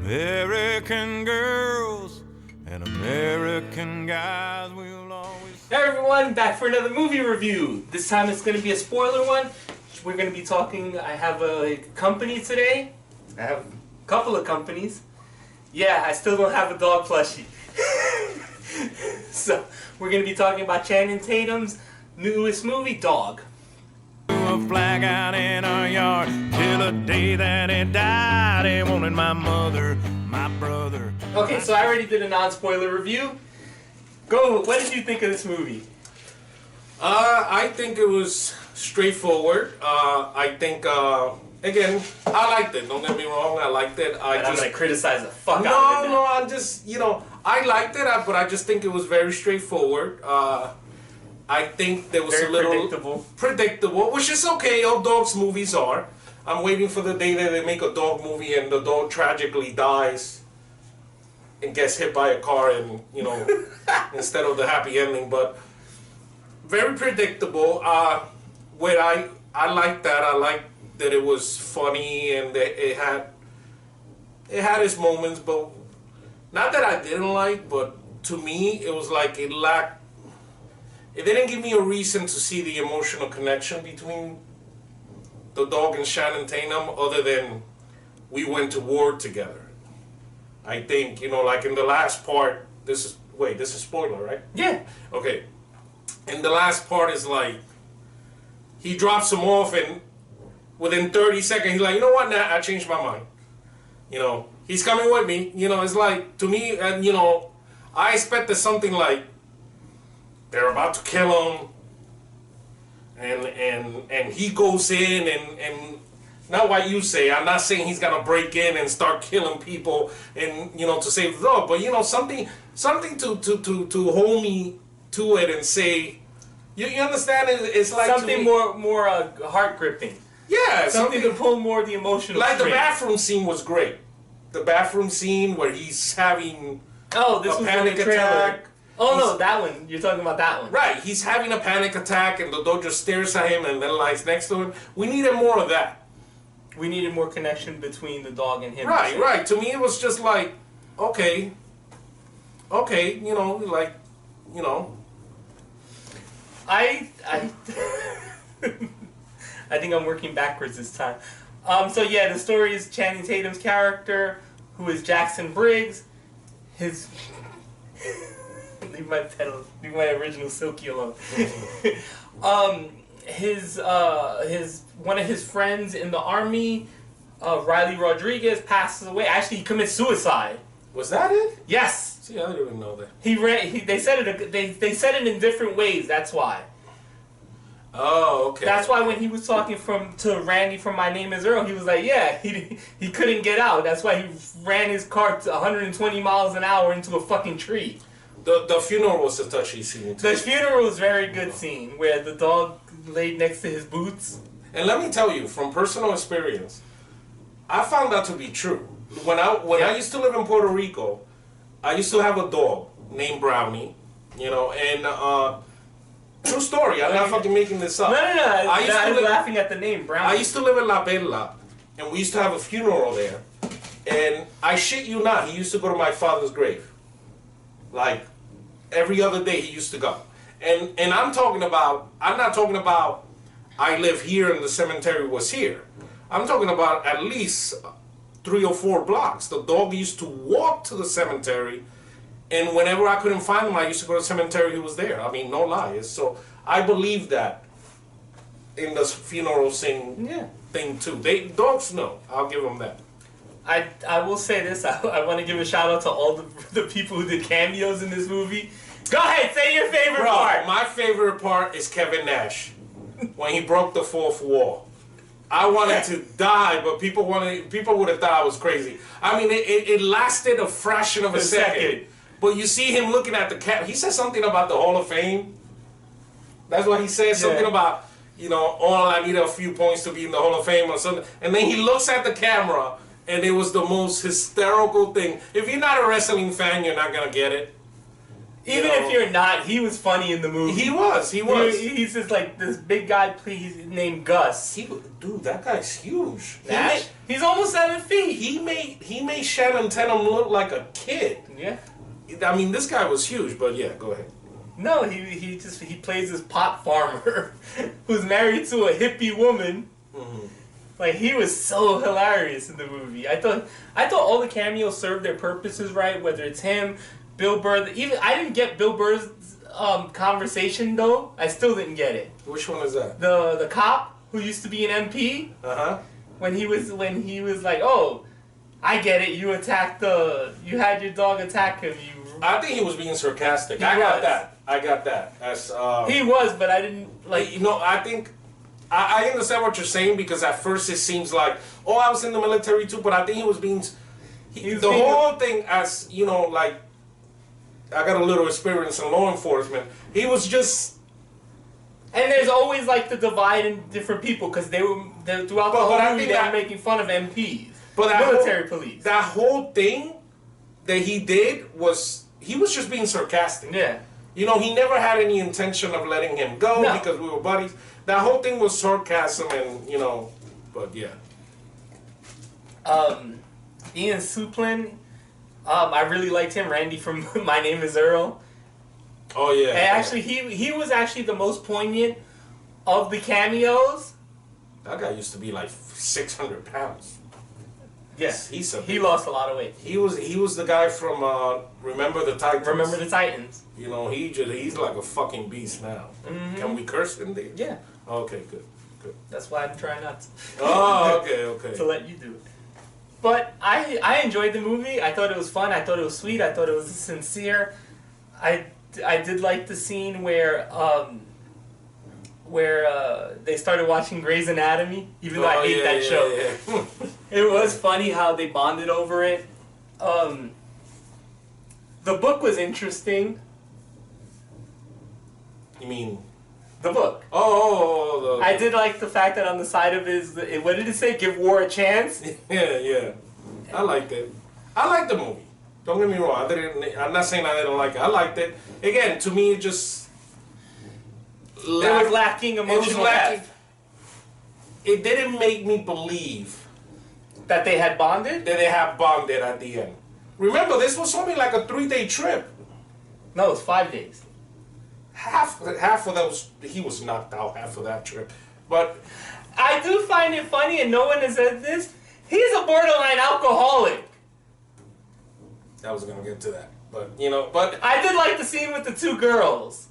American girls and American guys will always... Hey everyone, back for another movie review. This time it's going to be a spoiler one. We're going to be talking, I have a company today. I have a couple of companies. Yeah, I still don't have a dog plushie. So, we're going to be talking about Channing Tatum's newest movie, Dog. A flag out in our yard till the day that he died. He wanted my mother, my brother. Okay, so I already did a non-spoiler review. Go, what did you think of this movie? I think it was straightforward. I think, again, I liked it. Don't get me wrong, I liked it. I'm going to criticize the fuck out of it. No, I'm just, I liked it, but I just think it was very straightforward. I think there was very a little predictable, which is okay. All dogs movies are. I'm waiting for the day that they make a dog movie and the dog tragically dies and gets hit by a car, and instead of the happy ending. But very predictable. Where I like that. I like that it was funny and that it had its moments, but not that I didn't like. But to me, it was like it lacked. It didn't give me a reason to see the emotional connection between the dog and Channing Tatum, other than we went to war together. I think, like in the last part, this is spoiler, right? Yeah. Okay. In the last part is like, he drops him off and within 30 seconds, he's like, you know what, nah, I changed my mind. He's coming with me. It's like, to me, and I expected something like, they're about to kill him, and he goes in and not what you say. I'm not saying he's gonna break in and start killing people and to save the dog, but something to hold me to it and say, you understand? It's like something more heart gripping. Yeah, something to pull more of the emotional. Like string. The bathroom scene was great. The bathroom scene where he's having this a was panic in the trailer. attack. No, that one. You're talking about that one. Right, he's having a panic attack and the dog just stares at him and then lies next to him. We needed more of that. We needed more connection between the dog and him. Right. To me, it was just like, okay, I I think I'm working backwards this time. So yeah, the story is Channing Tatum's character, who is Jackson Briggs. His leave my original Silky alone. His one of his friends in the army, Riley Rodriguez, passes away. Actually, he commits suicide. Was that it? Yes. See, I didn't even know that. They said it. They said it in different ways. That's why. Oh, okay. That's why when he was talking to Randy from My Name Is Earl, he was like, yeah, he couldn't get out. That's why he ran his car to 120 miles an hour into a fucking tree. The funeral was a touchy scene too. The funeral was a very good scene where the dog laid next to his boots. And let me tell you, from personal experience, I found that to be true. When I used to live in Puerto Rico, I used to have a dog named Brownie, and true story. I'm not fucking making this up. No. I was laughing at the name, Brownie. I used to live in La Perla, and we used to have a funeral there. And I shit you not, he used to go to my father's grave. Like, every other day he used to go. And I'm not talking about I live here and the cemetery was here. I'm talking about at least 3 or 4 blocks. The dog used to walk to the cemetery, and whenever I couldn't find him, I used to go to the cemetery, he was there. I mean, no lies. So I believe that in the funeral thing too. Dogs know. I'll give them that. I will say this. I want to give a shout out to all the people who did cameos in this movie. Go ahead, say your favorite part. My favorite part is Kevin Nash when he broke the fourth wall. I wanted to die, but people would have thought I was crazy. I mean, it lasted a fraction of a second. But you see him looking at the cat. He said something about the Hall of Fame. That's what he said. Something about, all I need a few points to be in the Hall of Fame or something. And then he looks at the camera, and it was the most hysterical thing. If you're not a wrestling fan, you're not going to get it. Even if you're not, he was funny in the movie. He was. He's just like this big guy. He's named Gus. Dude, that guy's huge. He's almost 7 feet. He made Shannon Tatum look like a kid. Yeah. I mean, this guy was huge, but yeah, go ahead. No, he plays this pot farmer who's married to a hippie woman. Mm-hmm. Like, he was so hilarious in the movie. I thought all the cameos served their purposes right. Whether it's him, Bill Burr. Even I didn't get Bill Burr's conversation though. I still didn't get it. Which one is that? The cop who used to be an MP. When he was like, oh, I get it. You had your dog attack him. I think he was being sarcastic. I got that. As he was, but I didn't like. I think I understand what you're saying because at first it seems like, oh, I was in the military too, but I think he was being. The whole thing, as you know, like I got a little experience in law enforcement. He was just. And there's always like the divide in different people because they were throughout the whole movie they were making fun of MPs, military police. That whole thing that he did was he was just being sarcastic. Yeah. He never had any intention of letting him go because we were buddies. That whole thing was sarcasm and, but yeah. Ian Suplin, I really liked him. Randy from My Name is Earl. Oh, yeah. And actually, he was actually the most poignant of the cameos. That guy used to be like 600 pounds. Yes, he lost a lot of weight. He was the guy from Remember the Titans. Remember the Titans. He's like a fucking beast now. Mm-hmm. Can we curse in there? Yeah. Okay, good. That's why I'm trying not to. Oh, okay. To let you do it. But I enjoyed the movie. I thought it was fun. I thought it was sweet. I thought it was sincere. I did like the scene where they started watching Grey's Anatomy, even though I hate that show. Yeah. It was funny how they bonded over it. The book was interesting. You mean the book? Oh, I did like the fact that on the side of what did it say? Give war a chance. Yeah. I liked it. I liked the movie. Don't get me wrong. I'm not saying I didn't like it. I liked it. Again, to me, it just. It was lacking emotional depth. It didn't make me believe that they had bonded. That they had bonded at the end. Remember, this was only like a 3-day trip. No, it was 5 days. Half of those, he was knocked out half of that trip. But I do find it funny, and no one has said this. He's a borderline alcoholic. I was gonna get to that, but I did like the scene with the 2 girls.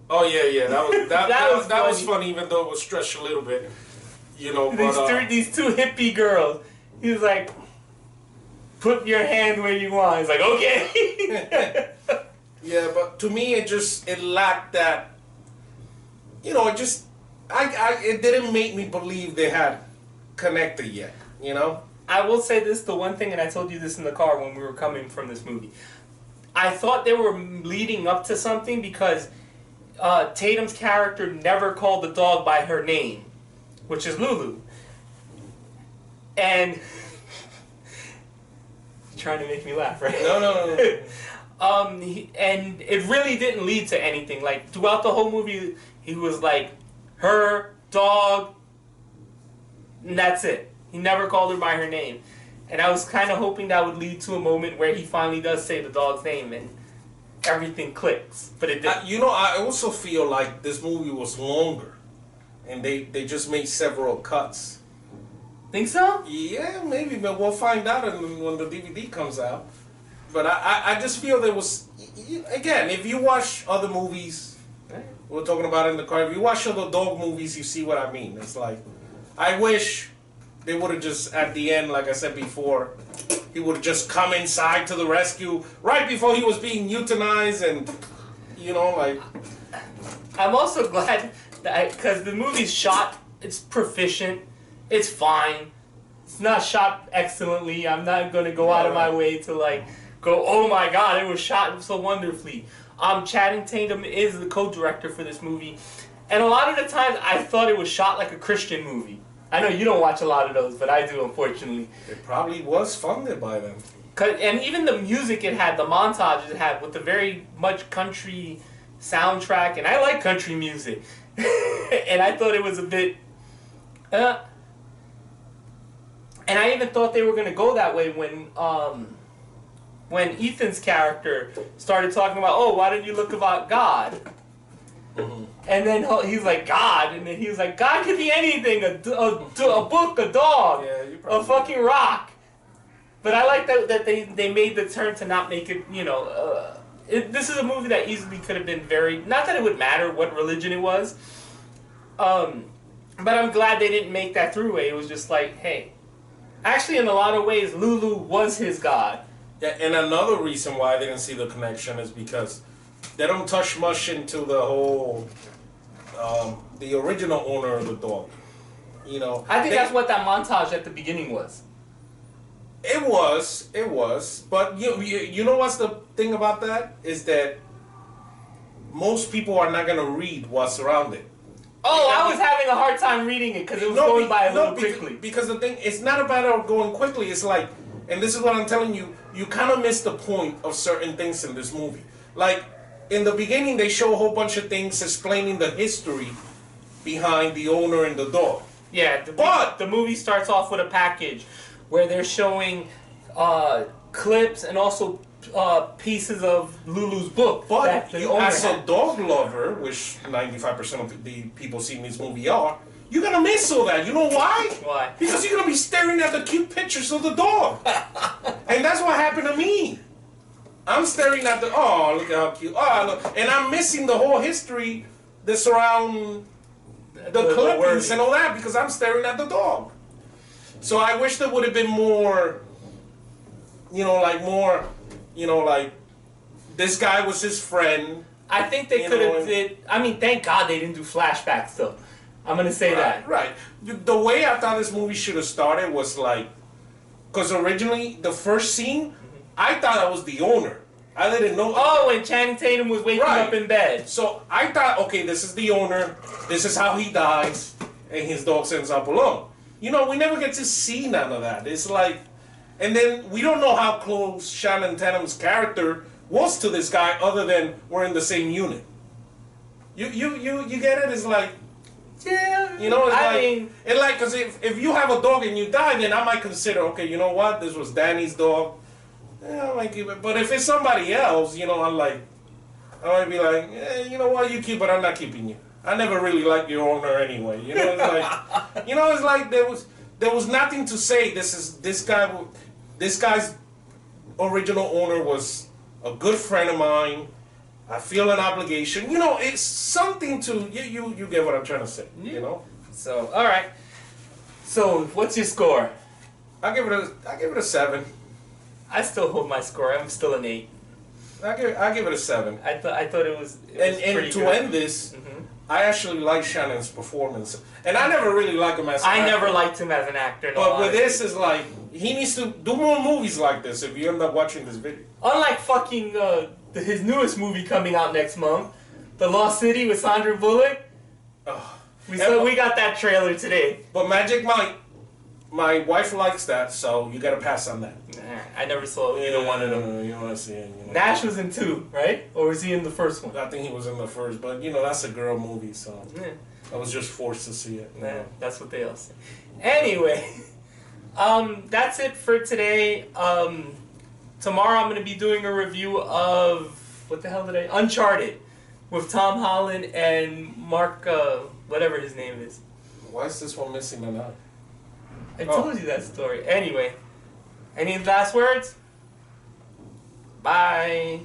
Oh yeah, that was funny, even though it was stretched a little bit, These 2 hippie girls. He was like, "Put your hand where you want." He's like, "Okay." Yeah, but to me, it lacked that. It didn't make me believe they had connected yet. I will say this, the one thing, and I told you this in the car when we were coming from this movie. I thought they were leading up to something because Tatum's character never called the dog by her name, which is Lulu. And trying to make me laugh, right? No. And it really didn't lead to anything. Like, throughout the whole movie, he was like, her, dog, and that's it. He never called her by her name. And I was kind of hoping that would lead to a moment where he finally does say the dog's name and everything clicks. But it didn't. I also feel like this movie was longer. And they just made several cuts. Think so? Yeah, maybe, but we'll find out when the DVD comes out. But I just feel there was, again, if you watch other movies, we're talking about it in the car, if you watch other dog movies, you see what I mean. It's like, I wish they would have just, at the end, like I said before, he would have just come inside to the rescue right before he was being euthanized and, I'm also glad that, because the movie's shot, it's proficient, it's fine. It's not shot excellently. I'm not going to go out of my way to, go, oh my god, it was shot so wonderfully. Channing Tatum is the co-director for this movie. And a lot of the times, I thought it was shot like a Christian movie. I know you don't watch a lot of those, but I do, unfortunately. It probably was funded by them. And even the music it had, the montage it had with the very much country soundtrack, and I like country music. And I thought it was a bit... and I even thought they were going to go that way when Ethan's character started talking about, oh, why didn't you look about God? Mm-hmm. And then he's like, God, and then he was like, God could be anything, a book, a dog, a fucking rock. But I like that they made the turn to not make it, you know, this is a movie that easily could have been very, not that it would matter what religion it was, but I'm glad they didn't make that throughway. It was just like, hey, actually in a lot of ways, Lulu was his God. Yeah, and another reason why I didn't see the connection is because they don't touch much into the whole, the original owner of the dog. You know, I think that's what that montage at the beginning was. It was, but you know what's the thing about that is that most people are not gonna read what's around it. Oh, I was having a hard time reading it because it was going by a little quickly. Because the thing, it's not about going quickly. It's like, and this is what I'm telling you, you kind of miss the point of certain things in this movie. Like, in the beginning, they show a whole bunch of things explaining the history behind the owner and the dog. Yeah, but the movie starts off with a package where they're showing clips and also pieces of Lulu's book. But as a dog lover, which 95% of the people seeing this movie are, you're gonna miss all that. You know why? Why? Because you're gonna be staring at the cute pictures of the dog. And that's what happened to me. I'm staring at the, oh, look how cute. Oh, look. And I'm missing the whole history that surround the clippings and all that because I'm staring at the dog. So I wish there would have been more, like this guy was his friend. I think they could have did. I mean, thank God they didn't do flashbacks though. I'm gonna say that. Right. The way I thought this movie should have started was like, because originally the first scene, I thought I was the owner. I didn't know. Oh, when Channing Tatum was waking up in bed. So I thought, okay, this is the owner. This is how he dies, and his dog ends up alone. You know, we never get to see none of that. It's like, and then we don't know how close Channing Tatum's character was to this guy, other than we're in the same unit. You get it? It's like, yeah, you know, it's like, because if you have a dog and you die, then I might consider, okay, you know what, this was Danny's dog. Yeah, I might keep it. But if it's somebody else, you know, I might be like, you know what, you keep it, I'm not keeping you. I never really liked your owner anyway. You know, it's like, there was nothing to say. This guy's original owner was a good friend of mine. I feel an obligation. You know, it's something to you get what I'm trying to say. Yeah. You know. So all right. So what's your score? I give it a 7. I still hold my score. I'm still an 8. I give it a 7. I thought it was and pretty to good. end this, I actually like Shannon's performance, and I never really liked him as an actor. I never liked him as an actor. But with this, is like he needs to do more movies like this. If you end up watching this video, unlike fucking his newest movie coming out next month, The Lost City with Sandra Bullock. We got that trailer today. But Magic Mike, my wife likes that, so you gotta pass on that. I never saw either one of them. You want to see it? You know. Nash was in 2, right? Or was he in the first one? I think he was in the first, but you know that's a girl movie, so I was just forced to see it. Yeah, that's what they all say. Anyway, that's it for today. Tomorrow I'm gonna be doing a review of Uncharted, with Tom Holland and Mark, whatever his name is. Why is this one missing an eye? I told you that story. Anyway, any last words? Bye.